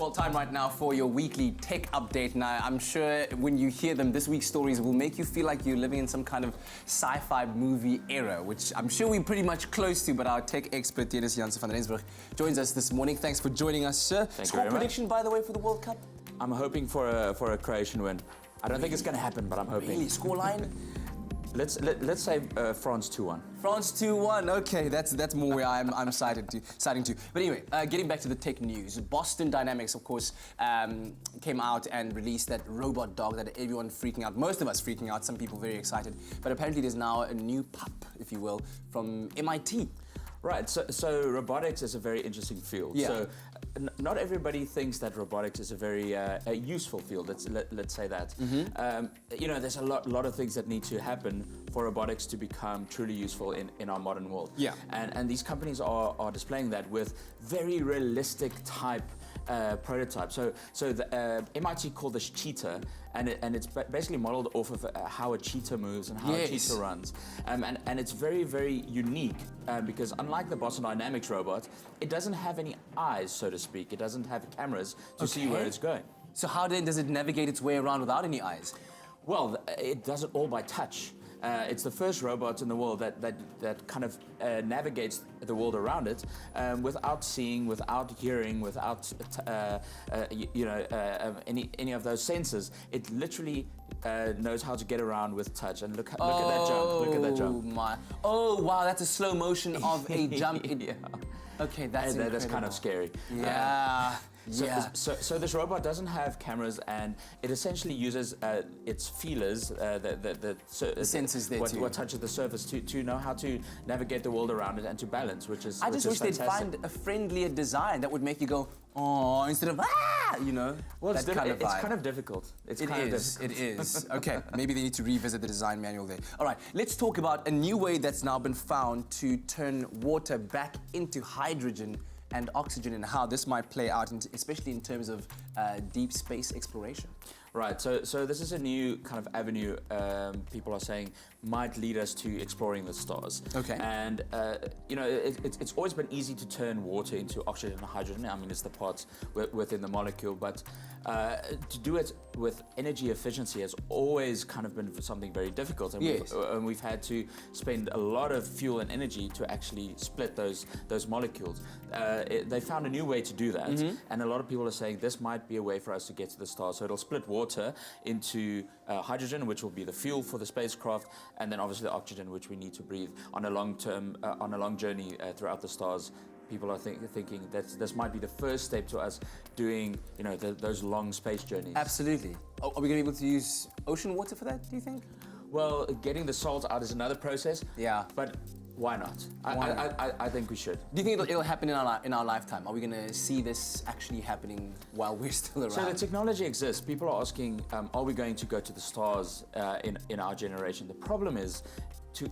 Well, time right now for your weekly tech update. Now, I'm sure when you hear them, this week's stories will make you feel like you're living in some kind of sci-fi movie era, which I'm sure we're pretty much close to, but our tech expert, Dennis Janssen van Rensburg, joins us this morning. Thanks for joining us, sir. Score prediction, by the way, for the World Cup? I'm hoping for a Croatian win. I don't think it's going to happen, but I'm hoping. Really? Scoreline? Let's say France 2-1. France 2-1. Okay, that's more where I'm siding to. But anyway, getting back to the tech news, Boston Dynamics, of course, came out and released that robot dog that everyone freaking out. Most of us freaking out. Some people very excited. But apparently, there's now a new pup, if you will, from MIT. Right. So robotics is a very interesting field. Yeah. So not everybody thinks that robotics is a very useful field. Let's say that. You know, there's a lot of things that need to happen for robotics to become truly useful in our modern world. Yeah. And these companies are displaying that with very realistic type prototype. So the MIT called this cheetah, and it's basically modeled off of how a cheetah moves and how a cheetah runs. And it's very, very unique because unlike the Boston Dynamics robot, it doesn't have any eyes, so to speak. It doesn't have cameras to see where it's going. So how then does it navigate its way around without any eyes? Well, it does it all by touch. It's the first robot in the world that kind of navigates the world around it without seeing, without hearing, without any of those senses. It literally knows how to get around with touch. And look at that jump! Look at that jump! Oh wow, that's a slow motion of a jump. Yeah. Okay, that's incredible. That's kind of scary. Yeah. So this robot doesn't have cameras, and it essentially uses its feelers, the sensors there what touches the surface to know how to navigate the world around it and to balance, which is I just wish they'd find a friendlier design that would make you go, oh, instead of you know. Well, it's kind of difficult. It is. Okay, maybe they need to revisit the design manual there. All right, let's talk about a new way that's now been found to turn water back into hydrogen and oxygen, and how this might play out, especially in terms of deep space exploration. Right, so this is a new kind of avenue people are saying might lead us to exploring the stars. Okay. And, you know, it's always been easy to turn water into oxygen and hydrogen. I mean, it's the parts within the molecule, but to do it with energy efficiency has always kind of been something very difficult. And we've had to spend a lot of fuel and energy to actually split those molecules. They found a new way to do that, and a lot of people are saying this might be a way for us to get to the stars. So it'll split water into hydrogen, which will be the fuel for the spacecraft, and then obviously the oxygen, which we need to breathe on a long journey throughout the stars. People are thinking that this might be the first step to us doing, you know, those long space journeys. Absolutely. Are we going to be able to use ocean water for that, do you think? Well, getting the salt out is another process. Yeah. But why not? I think we should. Do you think it'll happen in our lifetime? Are we going to see this actually happening while we're still around? So the technology exists. People are asking, are we going to go to the stars in our generation? The problem is,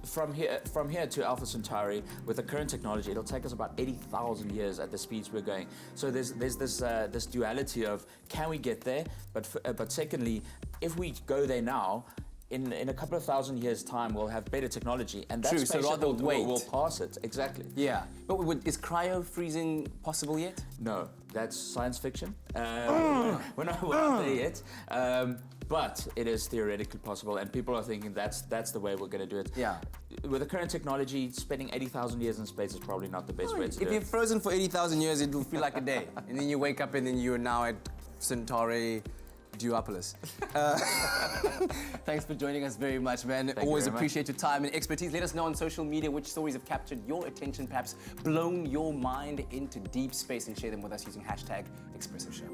from here to Alpha Centauri, with the current technology, it'll take us about 80,000 years at the speeds we're going. So there's this duality of, can we get there? But secondly, if we go there now, in a couple of thousand years' time, we'll have better techtechnology, and that spaceship will pass it. Exactly. Yeah. But is cryo freezing possible yet? No, that's science fiction. We're not there yet. But it is theoretically possible, and people are thinking that's the way we're going to do it. Yeah. With the current technology, spending 80,000 years in space is probably not the best way to do it. If you're frozen for 80,000 years, it'll feel like a day, and then you wake up and then you're now at Centauri Duopolis. Thanks for joining us very much, man. Always appreciate your time and expertise. Let us know on social media which stories have captured your attention, perhaps blown your mind into deep space, and share them with us using #ExpressoShow.